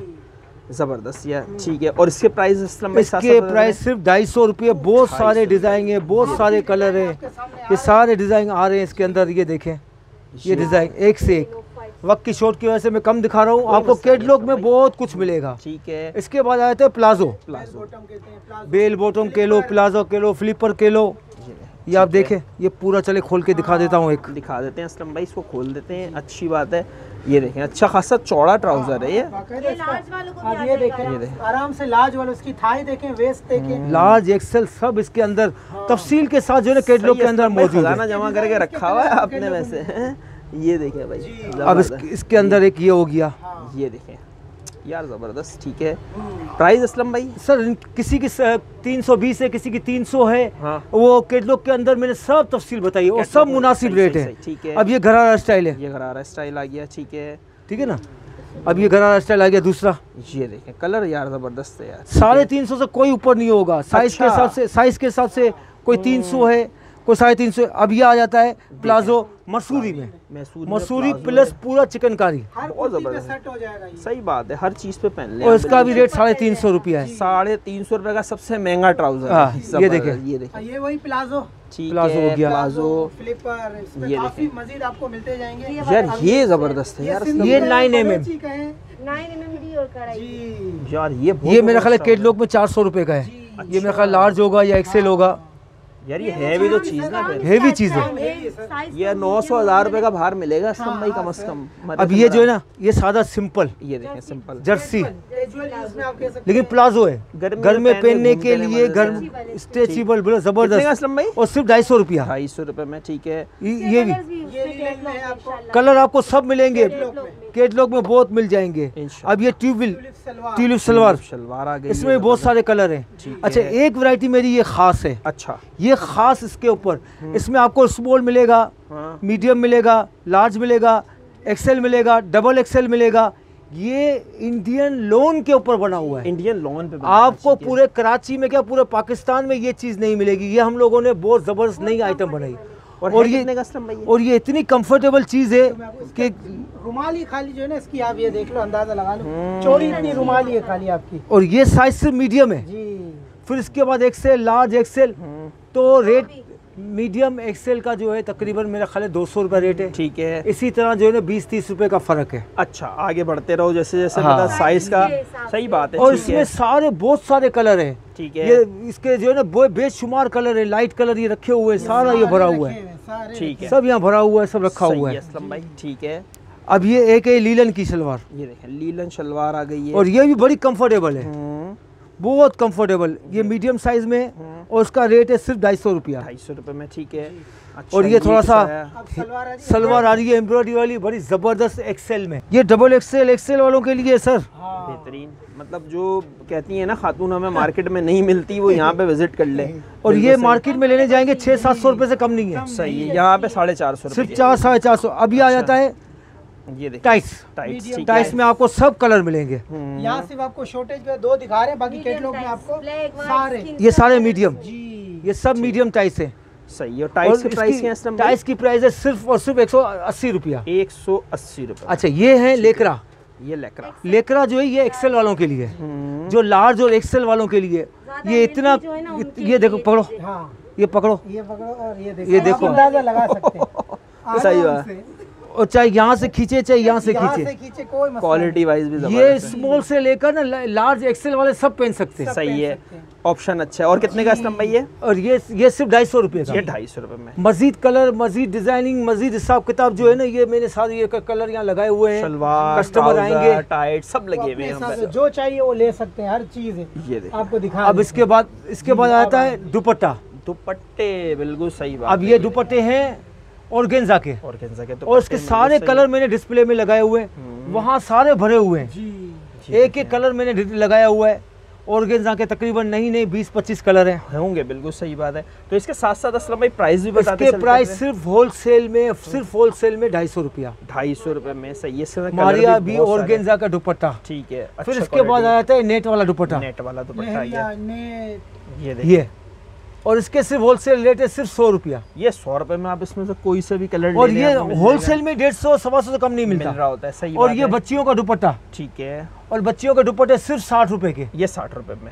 जबरदस्त यार। ठीक है। और इसके प्राइस इसके प्राइस सिर्फ 250 रुपये। बहुत सारे डिज़ाइन है, बहुत सारे कलर है। ये सारे डिज़ाइन आ रहे हैं इसके अंदर। ये देखें, ये डिज़ाइन एक से एक। वक्त की शॉर्ट की वजह से मैं कम दिखा रहा हूँ आपको। कैटलॉग में बहुत कुछ मिलेगा। ठीक है। इसके बाद आए थे प्लाजो, प्लाजो। बॉटम कहते हैं, प्लाजो। बेल बॉटम के लो, प्लाजो के लो, फ्लिपर के लो। ये आप देखें, ये पूरा चले खोल के दिखा देता हूँ एक। दिखा देते हैं असलम भाई, इसको खोल देते हैं। अच्छी बात है। ये देखें, अच्छा खासा चौड़ा ट्राउजर है ये। बाकायदा इसका- लार्ज वालों को भी अब आ ये जाएगा। ये देखें देखें। आराम से लार्ज वाले, उसकी थाई देखें, वेस्ट देखें। लार्ज एक्सेल सब इसके अंदर तफसील के साथ जो है ना कैटलॉग सही के अंदर असलम भाई, मौजूद खजाना है। जमा करके रखा हुआ है आपने वैसे हैं? ये देखें भाई, अब जबरदस्त। इसके अंदर एक ये हो गया। ये देखें यार, जबरदस्त। ठीक है। प्राइस असलम भाई? सर किसी की 320 है, किसी की 300 है। हाँ। वो कैटलॉग के अंदर मैंने सब तफसील बताई और सब कैटलॉग में मुनासिब सही, रेट सही, है। सही, ठीक है। अब ये गरारा स्टाइल है, ये गरारा स्टाइल आ गया। ठीक है। ठीक है ना। अब ये गरारा स्टाइल आ गया दूसरा। ये देखें, कलर यार जबरदस्त है यार। 350 से कोई ऊपर नहीं होगा। साइज के अच्छा। हिसाब से, साइज के हिसाब से कोई 300 है, कोई 350। अब ये आ जाता है प्लाजो मसूरी में। मसूरी प्लस पूरा चिकनकारी। हर बहुत कुर्ती पे जबरदस्त। सेट हो जाएगा ये। सही बात है, हर चीज पे पहन ले। और इसका भी रेट 350 रुपया है। 350 रुपए का सबसे महंगा ट्राउजर हाँ, है। ये जबरदस्त। देखें। ये और देखें। ये वही प्लाजो, ठीक प्लाजो है, हो गया। प्लाजो। फ्लिपर, इसमें ये काफी देखें। मजीद आपको मिलते जाएंगे। यार अब ये जबरदस्त है यार। सिंगल ये है, 9 mm बलोची का है। 9 mm डी और कढ़ाई। जी यार ये बहुत ये मेरा ख्याल है जबरदस्त कैटलॉग में 400 रुपये का है। ये मेरा ख्याल लार्ज होगा या एक्सेल होगा। यार ये है भी तो चीज ना फिर। हेवी चीज़ है। ये 900-1000 रुपए का बाहर मिलेगा असलम भाई कम से कम। अब ये जो है ना, ये सादा सिंपल ये देखें, सिंपल जर्सी, कैजुअल यूज में आप कह सकते लेकिन प्लाजो है। गर्मी घर में पहनने के घूमने लिए, वाले घर से। स्ट्रेचेबल, बड़ा कितने का जबरदस्त। असलम भाई? और सिर्फ 250 रुपया। 250 रुपए में। ठीक है। ये भी ये रीलन में है आपको। कलर आपको सब मिलेंगे। कैटलॉग में बहुत मिल जाएंगे। इंशाल्लाह। अब ये ट्यूबिल सलवार ट्यूलिप सलवार, शलवार आ गई, इसमें भी बहुत सारे कलर हैं। ठीक अच्छा, है। एक वैरायटी मेरी ये खास है, अच्छा, ये खास इसके ऊपर, इसमें आपको स्मॉल मिलेगा, हाँ, मीडियम मिलेगा, लार्ज मिलेगा, एक्सेल मिलेगा, डबल एक्सेल मिलेगा। ये इंडियन लोन के ऊपर बना हुआ है। इंडियन लोन पे आपको पूरे कराची में क्या पूरे पाकिस्तान में ये चीज़ नहीं मिलेगी। ये हम लोगों ने बहुत ज़बरदस्त नई आइटम बनाई। और ये कितने का असलम भाई? और ये इतनी कंफर्टेबल चीज़ है कि रुमाली खाली जो है ना इसकी, आप ये देख लो, अंदाजा लगा लो, चौड़ी इतनी रुमाली है खाली आपकी और ये साइज सिर्फ मीडियम है। जी। फिर इसके बाद एक्सेल, लार्ज एक्सेल, तो रेट मीडियम एक्सेल का जो है तकरीबन मेरा ख्याल है 200 रुपये रेट है। ठीक है। इसी तरह जो है ना 20-30 रुपए का फ़र्क है। अच्छा, आगे बढ़ते रहो जैसे जैसे हाँ। मतलब साइज का सही बात है। और ठीक इसमें है, सारे बहुत सारे कलर हैं। ठीक है, ये इसके जो है ना बेशुमार कलर है, लाइट कलर ये रखे हुए हैं, सारा ये भरा हुआ है, ठीक है, सब यहाँ भरा हुआ है, सब रखा सही हुआ है है। असलम भाई। ठीक है, अब ये एक है लीलन की सलवार, ये देखें लीलन शलवार आ गई है। और ये भी बड़ी कंफर्टेबल है, हम्म, बहुत कंफर्टेबल। ये मीडियम साइज में है और उसका रेट है सिर्फ 250 रुपया। 250 रुपये में। ठीक है। अच्छा, और ये थोड़ा सा सलवार आ रही है एम्ब्रॉयडरी वाली, बड़ी जबरदस्त एक्सेल में। ये डबल एक्सेल वालों के लिए है सर। बेहतरीन, मतलब जो कहती है ना खातून हमें मार्केट में नहीं मिलती, वो यहाँ पे विजिट कर ले। और ये मार्केट में लेने जाएंगे 600-700 रुपए से कम नहीं है, सही है, यहाँ पे 450 सिर्फ रुपये। 400-450। अभी आ जाता है ये देखिए टाइट्स। टाइट्स, ठीक है। टाइट्स में आपको सब कलर मिलेंगे। यहाँ सिर्फ आपको शॉर्टेज पे 2 दिखा रहे हैं, बाकी कैटलॉग में आपको सारे ये सारे मीडियम, जी। ये सब मीडियम टाइट्स है। सही है। टाइट्स की प्राइस क्या है असलम भाई? टाइट्स की प्राइस है सिर्फ और सिर्फ 180 रुपया। 180 रुपये। अच्छा, ये है लेकरा। ये लेकरा, लेकरा जो है ये एक्सेल वालों के लिए, जो लार्ज और एक्सेल वालों के लिए। ये इतना, ये देखो पकड़ो, हाँ, ये पकड़ो, ये पकड़ो और ये देखो, ये देखो। आप अंदाजा लगा सकते हैं। सही आराम बात। से। और चाहे यहाँ से खींचे चाहे यहाँ से यहाँ से खींचे। खींचे कोई मसला क्वालिटी वाइज भी ये जबरदस्त है। स्मॉल से लेकर ना लार्ज एक्सेल वाले सब पहन सकते हैं। सही है, सकते हैं। ऑप्शन अच्छा है। और कितने का असलम भाई ये? और ये सिर्फ 250 रुपये ये का। 250 रुपये में। मजीद कलर, मजीद डिजाइनिंग, मजीद हिसाब किताब जो है ना, ये मैंने सारे ये कलर यहाँ लगाए हुए हैं। शलवार, कस्टमर आएंगे, टाइट सब नहीं। लगे अपने हुए हैं हिसाब यहाँ से पे। जो चाहिए वो ले सकते हैं, हर चीज़ है, ये देखिए आपको दिखा अब देते इसके बाद आता है दुपट्टा। दुपट्टे, बिल्कुल सही बात अब है। ये दुपट्टे हैं ऑर्गेन्जा के, ऑर्गेन्जा के और इसके सारे कलर मैंने डिस्प्ले में लगाए हुए हैं। वहाँ सारे भरे हुए हैं, जी। एक एक कलर मैंने लगाया हुआ है। ऑर्गेन्जा के तकरीबन नहीं 20-25 कलर हैं। होंगे, बिल्कुल सही बात है। तो इसके साथ साथ असलम भाई प्राइस भी बताते इसके प्राइस सिर्फ होलसेल में 250 रुपया। 250 रुपये में। सही है, इसमें कलर मारिया भी बहुत सारे। ऑर्गेन्जा का दुपट्टा। ठीक है। फिर अच्छा इसके बाद quality आ जाता है नेट वाला दुपट्टा, नेट वाला दुपट्टा। लहरिया, ये नेट, ये देखिए, ये, और इसके सिर्फ होलसेल रेट है सिर्फ 100 रुपया। ये 100 रुपये में आप इसमें से कोई से भी कलर और ले लें, ये आपको मिल होलसेल में 150-125 से कम नहीं जाएगा। मिलता। मिल रहा होता है। सही और बात ये है। बच्चियों का दुपट्टा, ठीक है, और बच्चियों के दुपट्टे सिर्फ 60 रुपए के। ये 60 रुपये में।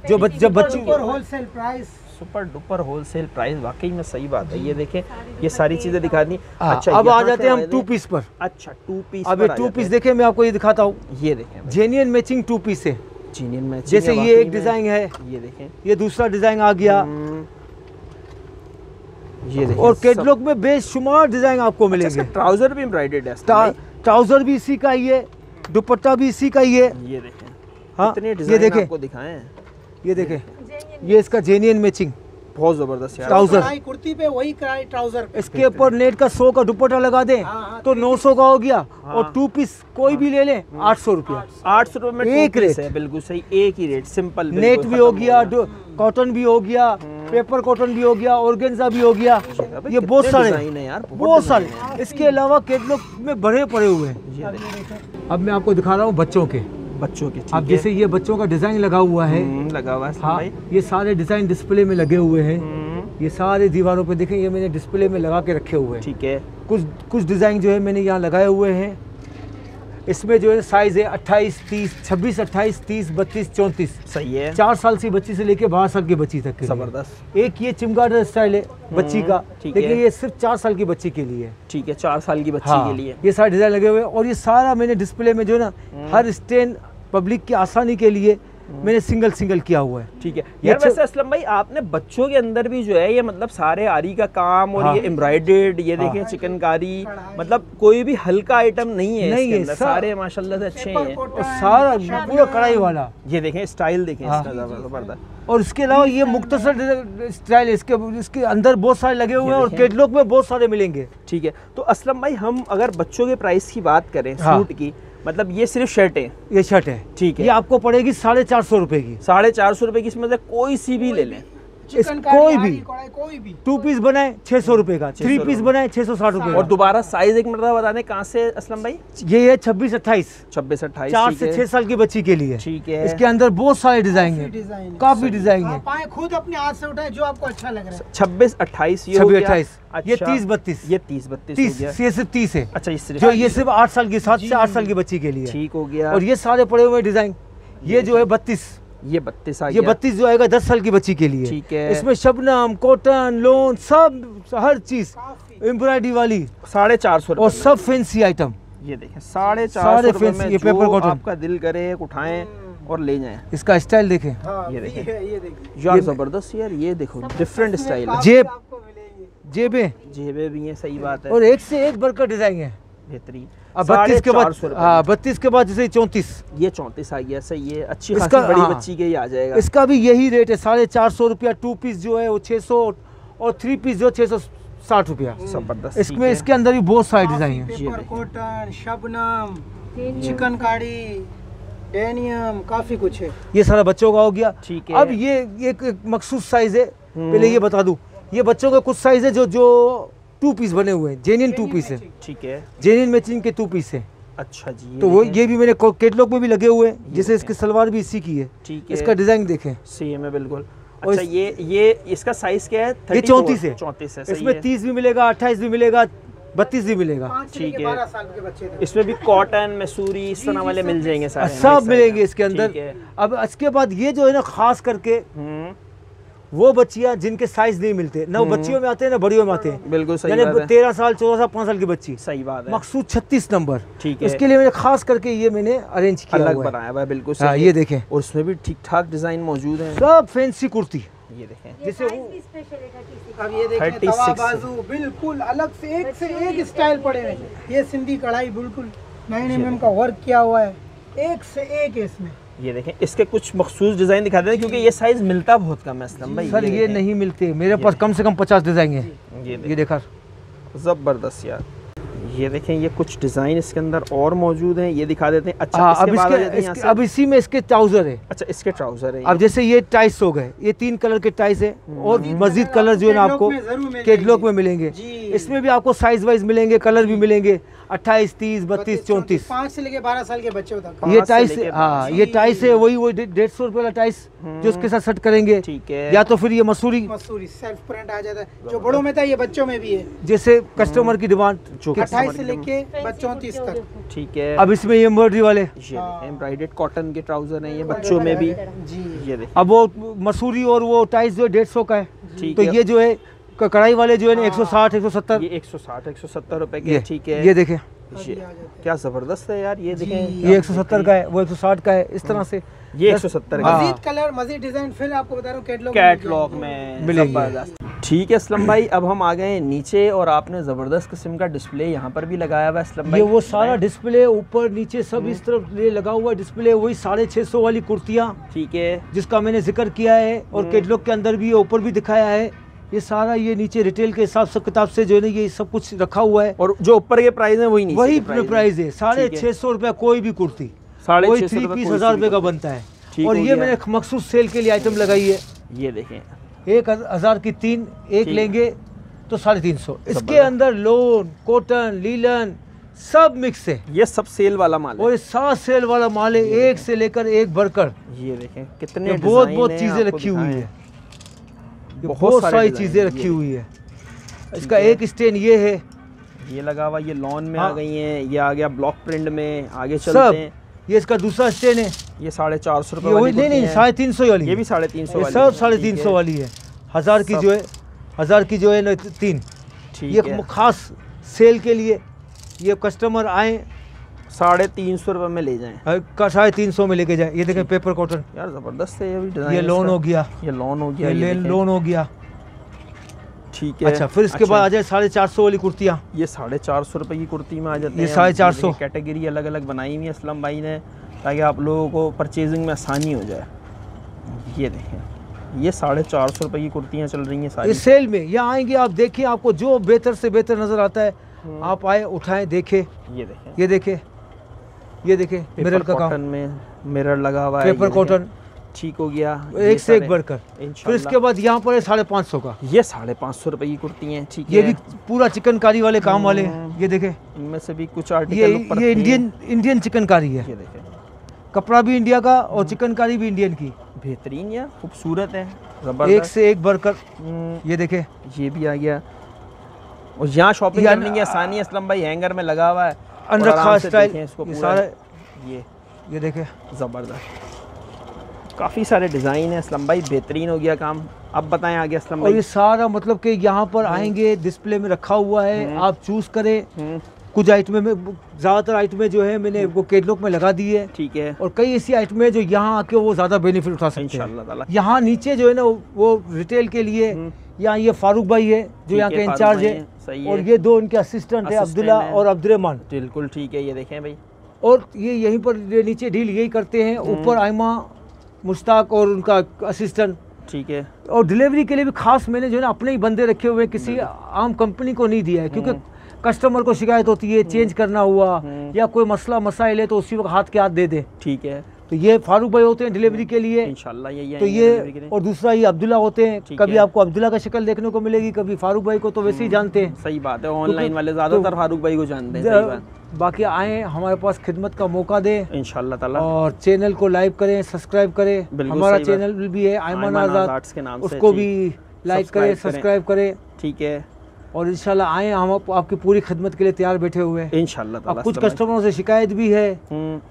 जब बच्ची super wholesale price. Super duper wholesale price, वाकई में सही बात है। ये देखें, ये सारी चीजें दिखा दी। अच्छा, अब आ जाते हैं हम 2 पीस पर। अच्छा, 2 पीस। अब ये 2 पीस देखें, मैं आपको ये दिखाता हूँ। ये देखें, जेन्युइन मैचिंग 2 पीस है। जीनियन मैचिंग जैसे है, ये वाकई एक में। डिजाइन है, ये देखें, ये दूसरा डिजाइन आ गया, ये देखें। और कैटलॉग में बेशुमार डिजाइन आपको मिलेंगे। ट्राउजर भी एम्ब्रॉयडेड है। ट्राउजर भी इसी का ही है, दुपट्टा भी इसी का ही है। ये देखें, हाँ, कितने ये डिजाइन देखें, आपको दिखाएं। ये देखें, ये इसका जेन्युइन मैचिंग बहुत जबरदस्त यार। ट्राउजर। कढ़ाई कुर्ती पे वही कढ़ाई ट्राउजर पे। इसके ऊपर नेट का 100 का दुपट्टा लगा दें हाँ, तो 900 का हो गया। और 2 पीस कोई भी ले लें 800 रुपया। 800 रुपये में एक 2 पीस रेट। है, बिल्कुल सही, एक ही रेट, सिंपल। नेट भी हो गया, कॉटन भी हो गया, पेपर कॉटन भी हो गया, ऑर्गेन्जा भी हो गया। ये बहुत सारे डिजाइन है यार, बहुत सारे। डिजाइन है। इसके अलावा कैटलॉग में भरे पड़े हुए हैं। ये देखें, अब मैं आपको दिखा रहा हूँ बच्चों के। बच्चों के। ठीक अब है। जैसे ये बच्चों का डिजाइन लगा हुआ है, लगा हुआ है हाँ, भाई। ये सारे डिजाइन डिस्प्ले में लगे हुए हैं। ये सारे दीवारों पे देखें, ये मैंने डिस्प्ले में लगा के रखे हुए हैं। ठीक है। कुछ डिज़ाइन जो है मैंने यहाँ लगाए हुए हैं। इसमें जो है साइज़ है 28, 30, 26, 28, 30, 32, 34। सही है, 4 साल की बच्ची से लेके 12 साल की बच्ची तक के लिए। जबरदस्त। एक ये चिमगाडर स्टाइल है बच्ची का, ठीक लेकिन है। ये सिर्फ 4 साल की बच्ची के लिए है। ठीक है, 4 साल की बच्ची हाँ, के लिए। ये सारे डिज़ाइन लगे हुए हैं। और ये सारा मैंने डिस्प्ले में जो है ना, हर स्टैंड पब्लिक की आसानी के लिए मैंने सिंगल किया हुआ है। ठीक है ये यार। वैसे असलम भाई, आपने बच्चों के अंदर भी जो है ये मतलब सारे आरी का काम और हाँ। ये एम्ब्रॉयडेड, ये देखें चिकनकारी, मतलब कोई भी हल्का आइटम नहीं है नहीं इसके है, अंदर, सारे माशाल्लाह से अच्छे हैं। और सारा पूरा कढ़ाई वाला। ये देखें, स्टाइल देखें हाँ। इसका, जबरदस्त। और इसके अलावा ये मुख्तसर स्टाइल, इसके अंदर बहुत सारे लगे हुए हैं और कैटलॉग में बहुत सारे मिलेंगे। ठीक है, तो असलम भाई हम अगर बच्चों के प्राइस की बात करें हाँ। सूट की, मतलब ये सिर्फ शर्ट है, ये शर्ट है, ठीक है, ये आपको पड़ेगी 450 रुपए की। 450 रुपए की, इसमें से कोई सी भी ले लें, कोई भी कोई भी 2 पीस बनाए 600 रुपए का, 3 पीस बनाए 660 रुपए और का। दोबारा साइज एक मिनट बता दें कहाँ से असलम भाई? ये है 26-28, 26-28, 4 से 6 साल की बच्ची के लिए। ठीक है, इसके अंदर बहुत सारे डिजाइन है, काफी डिजाइन है। आप आए खुद अपने हाथ से उठाए जो आपको अच्छा लग रहा है। 26-28 ये हो गया। 26-28, ये अच्छा, 30-32, ये 30-32 हो 30, गया। ये सिर्फ 30 है। अच्छा, ये सिर्फ जो ये सिर्फ 8 साल की, 7 से 8 साल की बच्ची के लिए है। ठीक हो गया। और ये सारे पड़े हुए डिजाइन, ये जो है 32, ये 32 आ ये गया। 32 जो आएगा 10 साल की बच्ची के लिए। ठीक है, इसमें शबनम, कॉटन, लोन, सब हर चीज एम्ब्रॉयडरी वाली 450 और सब फैंसी आइटम। ये देखें 450 सारे रुपए fancy, में ये पेपर जो कॉटन। आपका दिल करे उठाएं और ले जाएं। इसका स्टाइल देखें, हाँ, ये देखें। ये देखिए यार जबरदस्त यार, ये देखो डिफरेंट स्टाइल है। जेब, आपको मिलेंगे। जेबें जेबें भी हैं, सही बात है, और एक से एक बढ़कर डिजाइन है। बेहतरीन। अब 32 के बाद, 450 रुपए हाँ 32 के बाद जैसे 34, ये 34 आ गया, सही है, अच्छी इसका- खासी बड़ी हाँ। बच्ची के ही आ जाएगा। इसका भी यही रेट है 450 रुपया। 2 पीस जो है वो 600 और 3 पीस जो 660 रुपया। जबरदस्त। इसमें ठीक है। इसके अंदर भी बहुत सारे डिजाइन है। पेपर देखिए। कॉटन, शबनम, चिकनकारी, डेनियम, काफी कुछ है। ये सारा बच्चों का हो गया। ठीक है। अब ये एक मखसूस साइज है, पहले ये बता दूं, ये बच्चों के कुछ साइज है जो 2 पीस बने हुए हैं, जेन्युइन 2 पीस है, ठीक है, जेन्युइन मैचिंग के 2 पीस है। अच्छा जी, तो वो देखें। ये भी मेरे कैटलॉग में भी लगे हुए हैं, जैसे इसकी सलवार भी इसी की है। ठीक है, इसका डिजाइन देखें, सेम है बिल्कुल। और अच्छा, ये इसका साइज क्या है? ये 34 है। 34 है, सही इसमें है। 30 भी मिलेगा, 28 भी मिलेगा, 32 भी मिलेगा, 5 से ठीक लेके है। 12 साल के बच्चे तक। इसमें भी कॉटन, मैसूरी, इस तरह वाले मिल जाएंगे सारे, सब मिलेंगे इसके अंदर। ठीक है। अब इसके बाद ये जो है ना, खास करके वो बच्चियां जिनके साइज नहीं मिलते, ना वो बच्चियों में आते हैं ना बड़ियों में आते हैं, बिल्कुल सही यानी बात है, 13 साल 14 साल 5 साल की बच्ची, सही बात है, मकसूद 36 नंबर। ठीक है, इसके लिए मैंने खास करके ये मैंने अरेंज किया अलग हुआ है। बनाया हुआ है, बिल्कुल हाँ, सही ये है। देखें, और उसमें भी ठीक ठाक डिजाइन मौजूद है। सब फैंसी कुर्ती। ये देखें, जैसे वो अब ये देखिए 36 तवा बाजू बिल्कुल अलग से एक स्टाइल पड़े हुए हैं। ये सिंधी कढ़ाई बिल्कुल 9 mm का वर्क किया हुआ है, एक से एक है इसमें। ये देखें, इसके कुछ मखसूस डिजाइन दिखा दें क्योंकि ये साइज मिलता बहुत कम है असलम भाई। सर ये देखें। नहीं मिलते, मेरे पास कम से कम 50 डिजाइन है। ये ये देखा, जबरदस्त यार, ये देखें, ये कुछ डिजाइन इसके अंदर और मौजूद हैं, ये दिखा देते हैं। अच्छा, हाँ, इसके अब बाद आ जाते हैं यहाँ इसके से। अब इसी में इसके ट्राउजर है। अच्छा, इसके ट्राउजर है। अब जैसे ये टाइस हो गए, ये 3 कलर के टाइस है और मजीद कलर जो है ना आपको कैटलॉग में मिलेंगे। इसमें भी आपको साइज वाइज मिलेंगे, कलर भी मिलेंगे, 28, 30, 32, 34। 5 से लेके 12 साल के बच्चों तक। ये 5 से टाइस, लेके हाँ ये टाइस है, वही 150 रुपये वाला टाइस जो उसके साथ सेट करेंगे। ठीक है, या तो फिर ये मसूरी, मसूरी सेल्फ प्रिंट आ जाता है, जो बड़ों में था ये बच्चों में भी है। जैसे कस्टमर की डिमांड। जो 28 से लेके 34 तक। ठीक है। अब इसमें ये एम्ब्रॉयडरी वाले, ये एम्ब्रॉयडेड कॉटन के ट्राउजर हैं, ये बच्चों में भी। जी, ये देखें, अब वो मसूरी और वो टाइस जो 150 का है, ठीक तो है। ये जो है कढ़ाई वाले जो है ना 160, 170। ये 160 170 रुपए के, ये ठीक है। ये देखें, ये क्या जबरदस्त है यार, ये देखें, ये 170 का है, वो 160 का है, इस तरह से ये 170 का हाँ। मजीद कलर, मजीद डिजाइन फिर आपको बता रहा हूँ कैटलॉग में मिलेंगे। जबरदस्त। ठीक है असलम भाई, अब हम आ गए नीचे और आपने ज़बरदस्त किस्म का डिस्प्ले यहाँ पर भी लगाया हुआ है असलम भाई। ये वो सारा डिस्प्ले ऊपर नीचे सब इस तरफ ये लगा हुआ डिस्प्ले, वही 650 वाली कुर्तियाँ ठीक है, जिसका मैंने जिक्र किया है, और कैटलॉग के अंदर भी ऊपर भी दिखाया है। ये सारा ये नीचे रिटेल के हिसाब से किताब से जो है ना ये सब कुछ रखा हुआ है। और जो ऊपर के प्राइस है वही नीचे वही के प्राइस है, ठीक 650 रुपया कोई भी कुर्ती, 650 कोई रुपये 3 कोई पीस सी 1000 भी रुपये का कुर्ती। बनता है। ठीक और हो ये गया। मैंने मखसूस सेल के लिए आइटम लगाई है। ये देखें, 1000 की 3 एक ठीक। लेंगे तो 350। इसके जबरदस्त। अंदर लोन, कॉटन, लीलन सब मिक्स है, ये सब सेल वाला माल है। और ये 7 सेल वाला माल है, एक से लेकर एक बढ़कर। ये देखें कितने ये बहुत डिज़ाइन बहुत हैं, चीजें आपको रखी हुई दिखाएं। है, ये बहुत बहुत सारे सारी डिज़ाइन चीजें हैं, रखी ये हुई है। ठीक इसका है। एक स्टैंड ये है, ये लगा हुआ, ये लॉन में हाँ। आ गई हैं, ये आ गया ब्लॉक प्रिंट में। आगे सब। चलते हैं, ये इसका दूसरा स्टैंड है, ये 450 रुपये ये वही वाली नहीं कुर्ती नहीं है। 350 वाली ये भी 350 ये वाली सब है, 350 ठीक है। वाली है। 1000 की सब। जो है, 1000 की जो है ना 3, ठीक ये है, खास सेल के लिए। ये कस्टमर आए 350 रुपये में ले जाएं। 350 में लेके जाए। ये देखें पेपर कॉटन, यार ज़बरदस्त है ये भी डिज़ाइन। ये लोन हो गया, ये लॉन हो गया, ये ये देखें। लोन हो गया। ठीक है। अच्छा, फिर इसके बाद आ जाए 450 वाली कुर्तियाँ। ये 450 रुपये की कुर्ती में आ जाते ये हैं। 450 कैटेगरी अलग अलग बनाई हुई है असलम भाई ने, ताकि आप लोगों को परचेजिंग में आसानी हो जाए। ये देखें, ये 450 रुपए की कुर्तियाँ चल रही हैं सारी। इस सेल में यहाँ आएंगे आप, देखिए आपको जो बेहतर से बेहतर नज़र आता है आप आए, उठाएं, देखें। ये देखें, ये देखें, ये देखें, मिरर का कॉटन काम, में मिरर लगा हुआ है। पेपर कॉटन, ठीक हो गया, एक से एक बढ़कर। फिर इसके बाद यहाँ पर है 550 का, ये 550 रुपए की कुर्ती हैं। ठीक है, ये भी पूरा चिकनकारी वाले काम वाले, ये देखें। इनमें से भी कुछ आर्टिकल ये इंडियन चिकनकारी है, ये देखें, कपड़ा भी इंडिया का और चिकनकारी भी इंडियन की, बेहतरीन या खूबसूरत है, एक जबरदस्त। से एक बढ़कर। ये देखें, ये भी आ गया। और यहाँ शॉपिंग करने की आसानी है असलम भाई, हैंगर में लगा हुआ है, अनरखा स्टाइल, इसको ये पूरा। सारे, ये देखें, ज़बरदस्त, काफ़ी सारे डिज़ाइन है असलम भाई, बेहतरीन हो गया काम। अब बताएं आगे असलम और भाई। ये सारा मतलब कि यहाँ पर आएंगे, डिस्प्ले में रखा हुआ है, आप चूज करें। कुछ आइटमें में, ज़्यादातर आइटमें जो है मैंने वो कैटलॉग में लगा दी है। ठीक है, और कई ऐसी आइटमें जो यहाँ आके वो ज़्यादा बेनिफिट उठा सकते इंशाल्लाह ताला। हैं। यहाँ नीचे जो है ना वो रिटेल के लिए, यहाँ ये फारूक भाई है जो यहाँ के इंचार्ज है, सही और है। ये दो उनके असिस्टेंट है, अब्दुल्ला और अब्दुर्रहमान। बिल्कुल ठीक है, ये देखें भाई। और ये यहीं पर ये नीचे डील यही करते हैं, ऊपर आयमा, मुश्ताक और उनका असिस्टेंट। ठीक है, और डिलीवरी के लिए भी खास मैंने जो है ना अपने ही बंदे रखे हुए हैं, किसी आम कंपनी को नहीं दिया है, क्योंकि कस्टमर को शिकायत होती है, चेंज करना हुआ या कोई मसला मसाइल है तो उसी वक्त हाथ के हाथ दे दे। ठीक है, तो ये फारूक भाई होते हैं डिलीवरी के लिए, इंशाल्लाह यही तो ये, और दूसरा ये अब्दुल्ला होते हैं। कभी आपको अब्दुल्ला का शक्ल देखने को मिलेगी, कभी फारूक भाई को, तो वैसे ही जानते हैं। सही बात है, ऑनलाइन वाले ज़्यादातर फारूक भाई को जानते हैं। सही बात। बाकी आए हमारे पास खिदमत का मौका दें इंशाल्लाह ताला, और चैनल को लाइक करें, सब्सक्राइब करें। हमारा चैनल भी है आयमान आज़ाद के नाम से, उसको भी लाइक करें, सब्सक्राइब करें। ठीक है, और इंशाल्लाह आए, हम आपकी पूरी खिदमत के लिए तैयार बैठे हुए हैं इंशाल्लाह ताला। अब कुछ कस्टमरों से शिकायत भी है,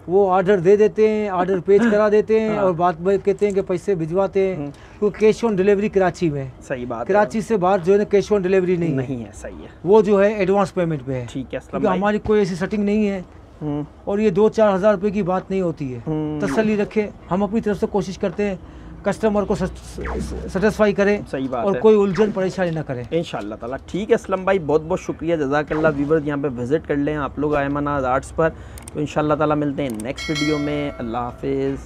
वो ऑर्डर दे देते हैं, ऑर्डर पेज करा देते हैं और बात कहते हैं कि पैसे भिजवाते हैं, क्योंकि कैश ऑन डिलीवरी कराची में। सही बात, कराची से बाहर जो है ना कैश ऑन डिलीवरी नहीं है। सही है, वो जो है एडवांस पेमेंट पे है। ठीक है, क्योंकि हमारी कोई ऐसी सेटिंग नहीं है और ये 2-4 हज़ार रुपये की बात नहीं होती है। तसल्ली रखें, हम अपनी तरफ से कोशिश करते हैं कस्टमर को सेटिस्फाई करें। सही बात और है, कोई उलझन परेशानी ना करें इंशाल्लाह ताला। ठीक है असलम भाई, बहुत बहुत शुक्रिया, जज़ाकल्लाह। व्यूअर्स यहाँ पे विज़िट कर लें आप लोग आयमान आर्ट्स पर। तो इंशाल्लाह ताला मिलते हैं नेक्स्ट वीडियो में। अल्लाह हाफिज़।